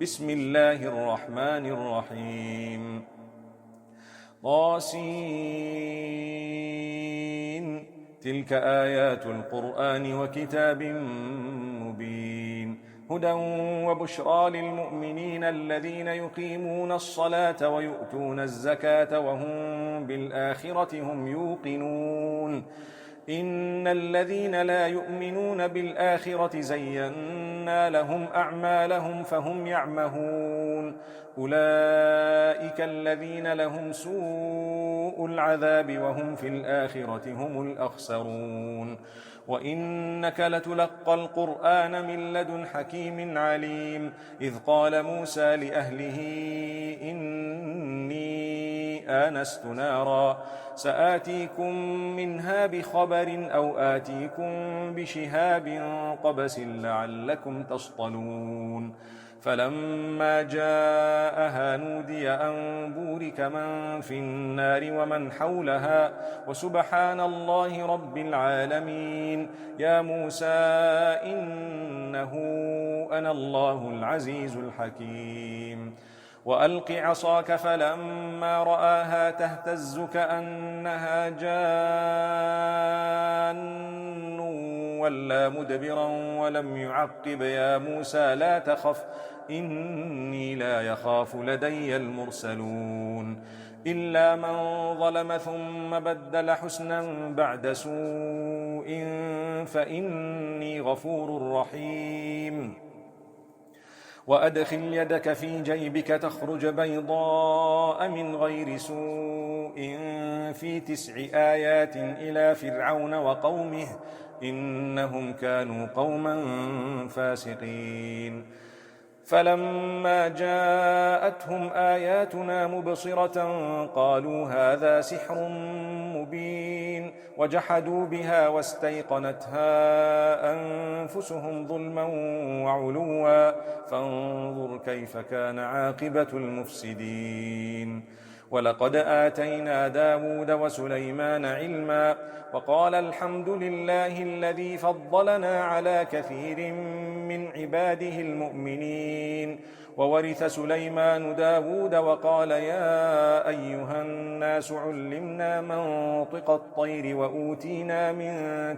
بسم الله الرحمن الرحيم طاسين تلك آيات القرآن وكتاب مبين هدى وبشرى للمؤمنين الذين يقيمون الصلاة ويؤتون الزكاة وهم بالآخرة هم يوقنون إن الذين لا يؤمنون بالآخرة زينا لهم أعمالهم فهم يعمهون أولئك الذين لهم سوء العذاب وهم في الآخرة هم الأخسرون وإنك لتلقى القرآن من لدن حكيم عليم إذ قال موسى لأهله إني آنست نارا سآتيكم منها بخبر أو آتيكم بشهاب قبس لعلكم تصطلون فلما جاءها نودي أن بورك من في النار ومن حولها وسبحان الله رب العالمين يا موسى إنه أنا الله العزيز الحكيم وألق عصاك فلما رآها تهتز كأنها جان ولا مدبرا ولم يعقب يا موسى لا تخف إني لا يخاف لدي المرسلون إلا من ظلم ثم بدل حسنا بعد سوء فإني غفور رحيم وأدخل يدك في جيبك تخرج بيضاء من غير سوء في 9 آيات إلى فرعون وقومه إنهم كانوا قوما فاسقين فلما جاءتهم آياتنا مبصرة قالوا هذا سحر مبين وجحدوا بها واستيقنتها أنفسهم ظلما وعلوا فانظر كيف كان عاقبة المفسدين ولقد آتينا داود وسليمان علما وقال الحمد لله الذي فضلنا على كثير من عباده المؤمنين وورث سليمان داود وقال يا أيها الناس علمنا منطق الطير وأوتينا من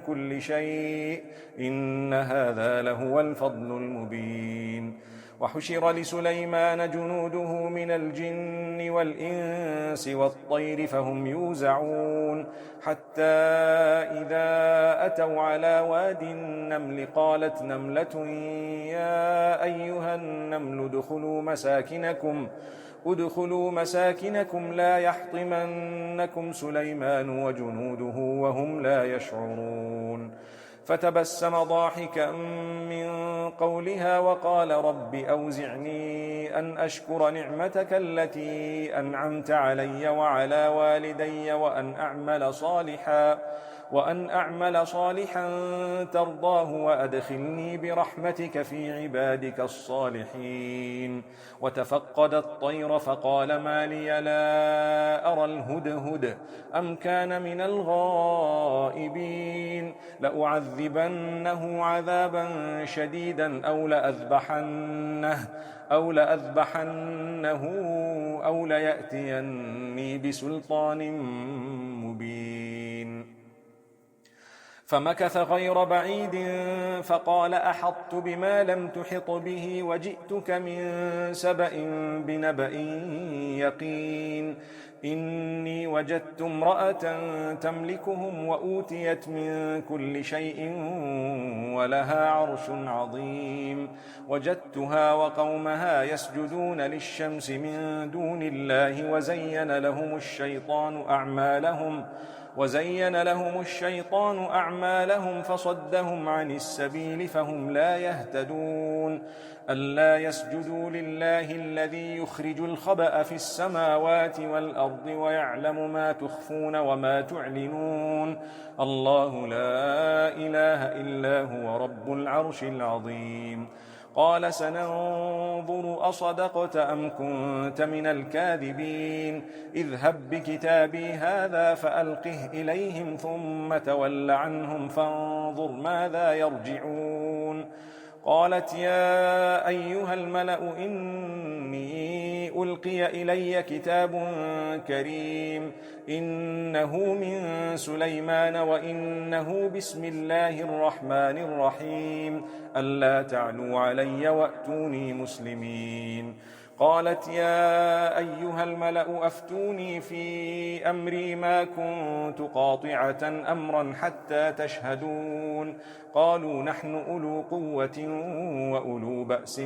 كل شيء إن هذا لهو الفضل المبين وحشر لسليمان جنوده من الجن والإنس والطير فهم يوزعون حتى إذا أتوا على واد النمل قالت نملة يا أيها النمل ادخلوا مساكنكم لا يحطمنكم سليمان وجنوده وهم لا يشعرون فتبسم ضاحكا من قولها وقال رب أوزعني أن أشكر نعمتك التي أنعمت علي وعلى والدي وأن أعمل صالحا ترضاه وأدخلني برحمتك في عبادك الصالحين وتفقد الطير فقال ما لي لا أرى الهدهد أم كان من الغائبين لأعذبنه عذابا شديدا أو لأذبحنه أو ليأتيني بسلطان مبين فمكث غير بعيد فقال أحطت بما لم تحط به وجئتك من سبأ بنبأ يقين إني وجدت امرأة تملكهم وأوتيت من كل شيء ولها عرش عظيم وجدتها وقومها يسجدون للشمس من دون الله وزين لهم الشيطان أعمالهم فصدهم عن السبيل فهم لا يهتدون ألا يسجدوا لله الذي يخرج الخبأ في السماوات والأرض ويعلم ما تخفون وما تعلنون الله لا إله إلا هو رب العرش العظيم قال سننظر أصدقت أم كنت من الكاذبين اذهب بكتابي هذا فألقه إليهم ثم تول عنهم فانظر ماذا يرجعون قالت يا أيها الملأ إني ألقي إلي كتاب كريم إنه من سليمان وإنه بسم الله الرحمن الرحيم ألا تعلوا علي وأتوني مسلمين. قالت يا أيها الملأ أفتوني في أمري ما كنت قاطعة أمرا حتى تشهدون. قالوا نحن أولو قوة وأولو بأس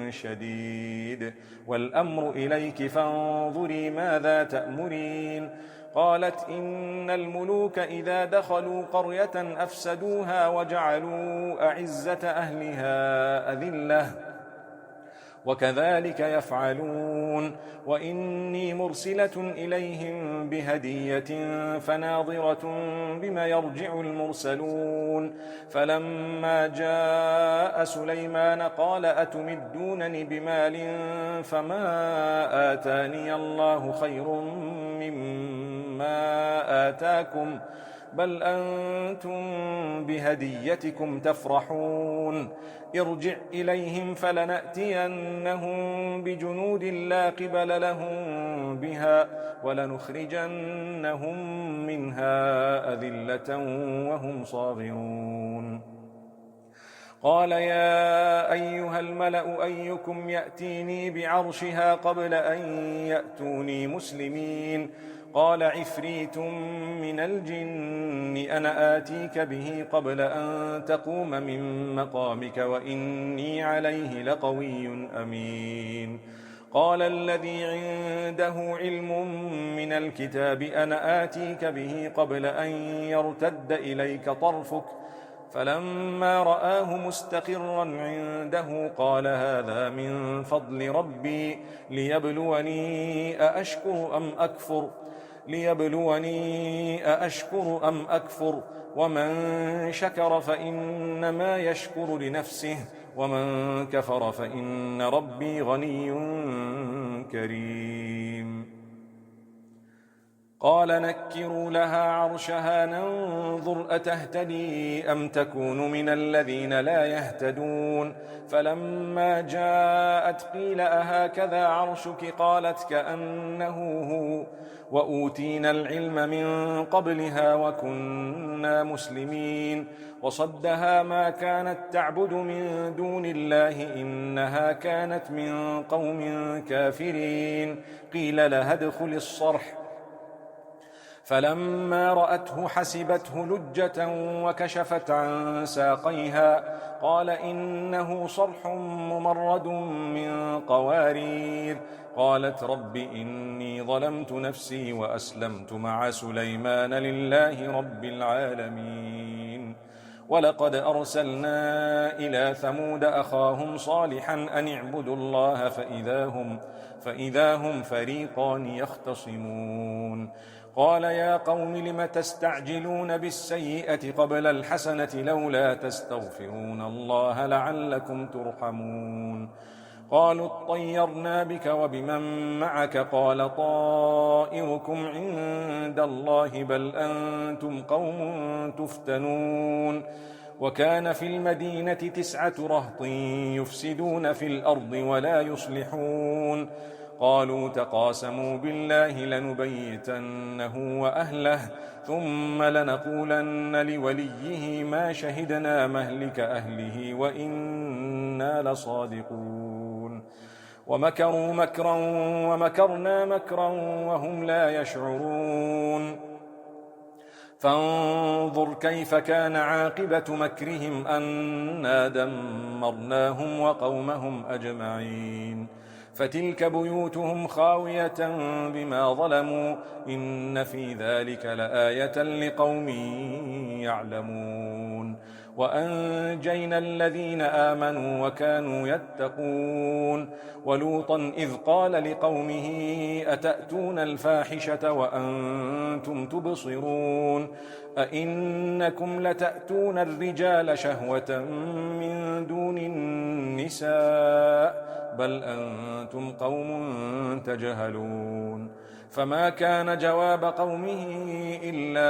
شديد والأمر إليك فانظري ماذا تأمرين. قالت إن الملوك إذا دخلوا قرية أفسدوها وجعلوا أعزة أهلها أذلة وكذلك يفعلون. وإني مرسلة إليهم بهدية فناظرة بما يرجع المرسلون. فلما جاء سليمان قال أتمدونني بمال فما آتاني الله خير مما آتاكم بل أنتم بهديتكم تفرحون. ارجع إليهم فلنأتينهم بجنود لا قبل لهم بها ولنخرجنهم منها أذلة وهم صاغرون. قال يا أيها الملأ أيكم يأتيني بعرشها قبل أن يأتوني مسلمين. قال عفريت من الجن أنا آتيك به قبل أن تقوم من مقامك وإني عليه لقوي أمين. قال الذي عنده علم من الكتاب أنا آتيك به قبل أن يرتد إليك طرفك فلما رآه مستقرا عنده قال هذا من فضل ربي ليبلوني أأشكر أم أكفر ومن شكر فإنما يشكر لنفسه ومن كفر فإن ربي غني كريم. قال نكروا لها عرشها ننظر أتهتدي أم تكون من الذين لا يهتدون. فلما جاءت قيل أهكذا عرشك قالت كأنه هو وأوتينا العلم من قبلها وكنا مسلمين. وصدها ما كانت تعبد من دون الله إنها كانت من قوم كافرين. قيل لها ادخل الصرح فلما رأته حسبته لجة وكشفت عن ساقيها قال إنه صرح ممرد من قوارير. قالت رب إني ظلمت نفسي وأسلمت مع سليمان لله رب العالمين. ولقد أرسلنا إلى ثمود أخاهم صالحا أن اعبدوا الله فإذا هم فريقان يختصمون. قال يا قوم لم تستعجلون بالسيئة قبل الحسنة لولا تستغفرون الله لعلكم ترحمون. قالوا اطيرنا بك وبمن معك قال طائركم عند الله بل أنتم قوم تفتنون. وكان في المدينة 9 رهط يفسدون في الأرض ولا يصلحون. قالوا تقاسموا بالله لنبيتنه وأهله ثم لنقولن لوليه ما شهدنا مهلك أهله وإنا لصادقون. ومكروا مكرا ومكرنا مكرا وهم لا يشعرون. فانظر كيف كان عاقبة مكرهم أنا دمرناهم وقومهم أجمعين. فتلك بيوتهم خاوية بما ظلموا إن في ذلك لآية لقوم يعلمون. وأنجينا الذين آمنوا وكانوا يتقون. ولوطا إذ قال لقومه أتأتون الفاحشة وأنتم تبصرون أئنكم لتأتون الرجال شهوة من دون النساء بل أنتم قوم تجهلون فما كان جواب قومه إلا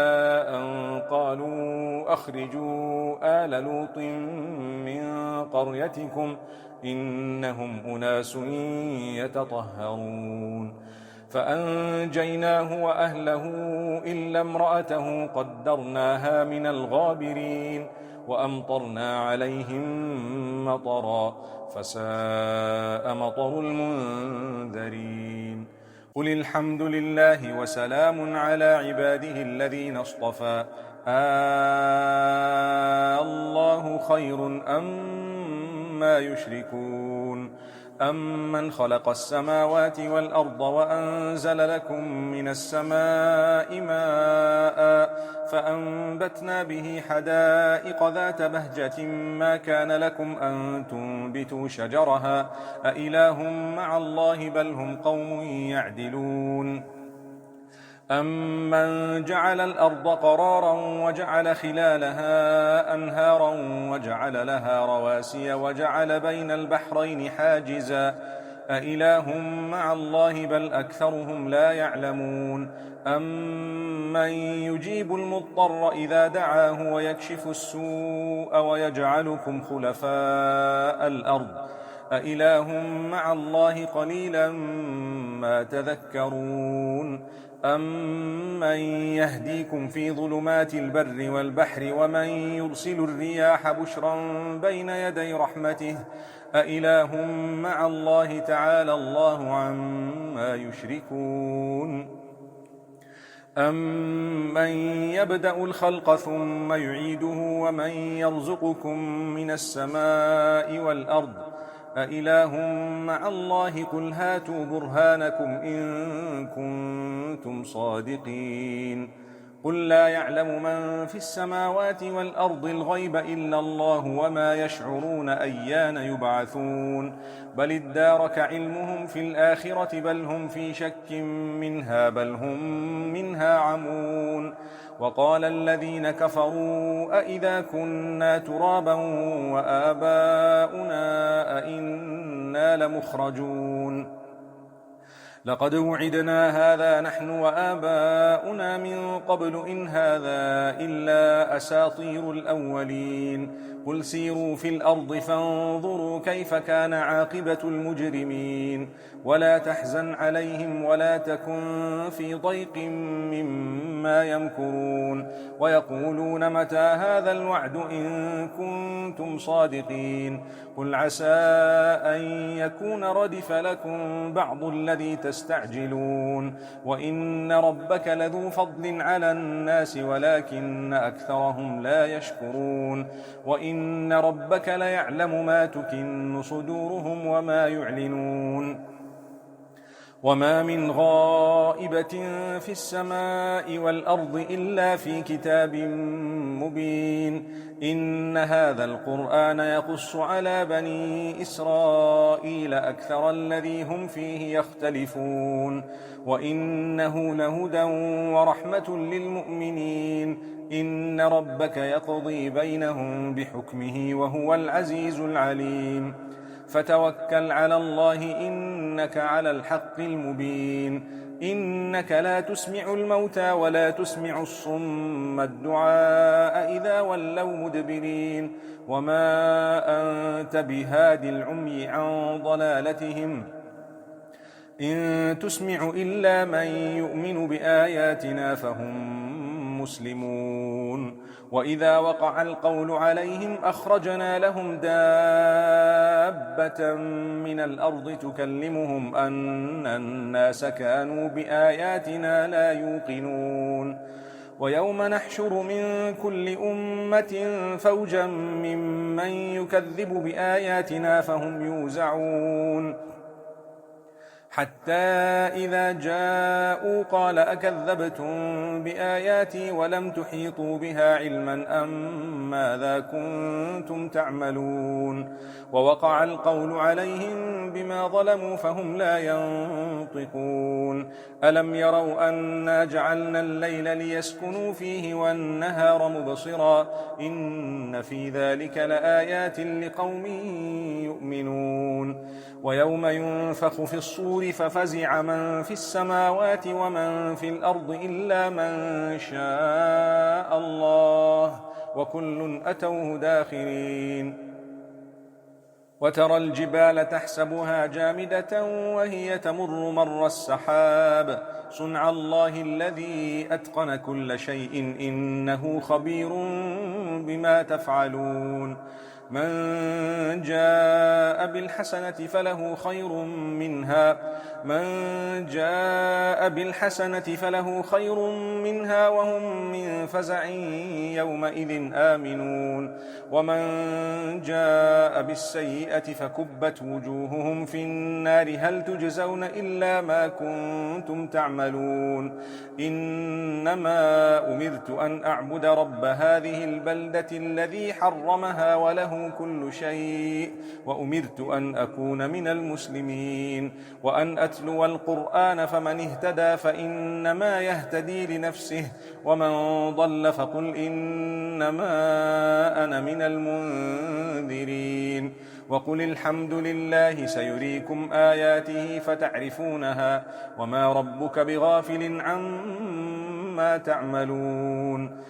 أن قالوا أخرجوا آل لوط من قريتكم إنهم أناس يتطهرون فأنجيناه وأهله إلا امرأته قدرناها من الغابرين وأمطرنا عليهم مطرا فساء مطر المنذرين قل الحمد لله وسلام على عباده الذين اصطفى الله خير أما يشركون أمن خلق السماوات والأرض وأنزل لكم من السماء ماء فأنبتنا به حدائق ذات بهجة ما كان لكم أن تنبتوا شجرها أإله مع الله بل هم قوم يعدلون أمن جعل الأرض قرارا وجعل خلالها أنهارا وجعل لها رواسي وجعل بين البحرين حاجزا أإله مع الله بل أكثرهم لا يعلمون أمن يجيب المضطر إذا دعاه ويكشف السوء ويجعلكم خلفاء الأرض أإله مع الله قليلا ما تذكرون أمن يهديكم في ظلمات البر والبحر ومن يرسل الرياح بشرا بين يدي رحمته أإله مع الله تعالى الله عما يشركون أمن يبدأ الخلق ثم يعيده ومن يرزقكم من السماء والأرض أإله مع الله قل هاتوا برهانكم إن كنتم صادقين قل لا يعلم من في السماوات والأرض الغيب إلا الله وما يشعرون أيان يبعثون بل ادارك علمهم في الآخرة بل هم في شك منها بل هم منها عمون وقال الذين كفروا أئذا كنا ترابا وآباؤنا أئنا لمخرجون لقد وعدنا هذا نحن وآباؤنا من قبل إن هذا إلا أساطير الأولين قل سيروا في الأرض فانظروا كيف كان عاقبة المجرمين ولا تحزن عليهم ولا تكن في ضيق مما يمكرون ويقولون متى هذا الوعد إن كنتم صادقين قل عسى أن يكون ردف لكم بعض الذي تستعجلون وإن ربك لذو فضل على الناس ولكن أكثرهم لا يشكرون وإن ربك ليعلم ما تكن صدورهم وما يعلنون وما من غائبة في السماء والأرض إلا في كتاب مبين إن هذا القرآن يقص على بني إسرائيل أكثر الذي هم فيه يختلفون وإنه لهدى ورحمة للمؤمنين إن ربك يقضي بينهم بحكمه وهو العزيز العليم فتوكل على الله إنك على الحق المبين إنك لا تسمع الموتى ولا تسمع الصم الدعاء إذا ولوا مدبرين وما أنت بهاد العمي عن ضلالتهم إن تسمع إلا من يؤمن بآياتنا فهم مسلمون وإذا وقع القول عليهم أخرجنا لهم دابة من الأرض تكلمهم أن الناس كانوا بآياتنا لا يوقنون ويوم نحشر من كل أمة فوجا ممن يكذب بآياتنا فهم يوزعون حتى إذا جاءوا قال أكذبتم بآياتي ولم تحيطوا بها علما أم ماذا كنتم تعملون ووقع القول عليهم بما ظلموا فهم لا ينطقون ألم يروا أنا جعلنا الليل ليسكنوا فيه والنهار مبصرا إن في ذلك لآيات لقوم يؤمنون ويوم ينفخ في الصور ففزع من في السماوات ومن في الأرض إلا من شاء الله وكل أتوه داخرين وترى الجبال تحسبها جامدة وهي تمر مر السحاب صنع الله الذي أتقن كل شيء إنه خبير بما تفعلون من جاء بالحسنة فله خير منها وهم من فزع يومئذ آمنون ومن جاء بالسيئة فكبت وجوههم في النار هل تجزون إلا ما كنتم تعملون إنما أمرت أن أعبد رب هذه البلدة الذي حرمها وله كل شيء وأمرت أن أكون من المسلمين وأن أتلو القرآن فمن اهتدى فإنما يهتدي لنفسه ومن ضل فقل إنما أنا من المنذرين وقل الحمد لله سيريكم آياته فتعرفونها وما ربك بغافل عما تعملون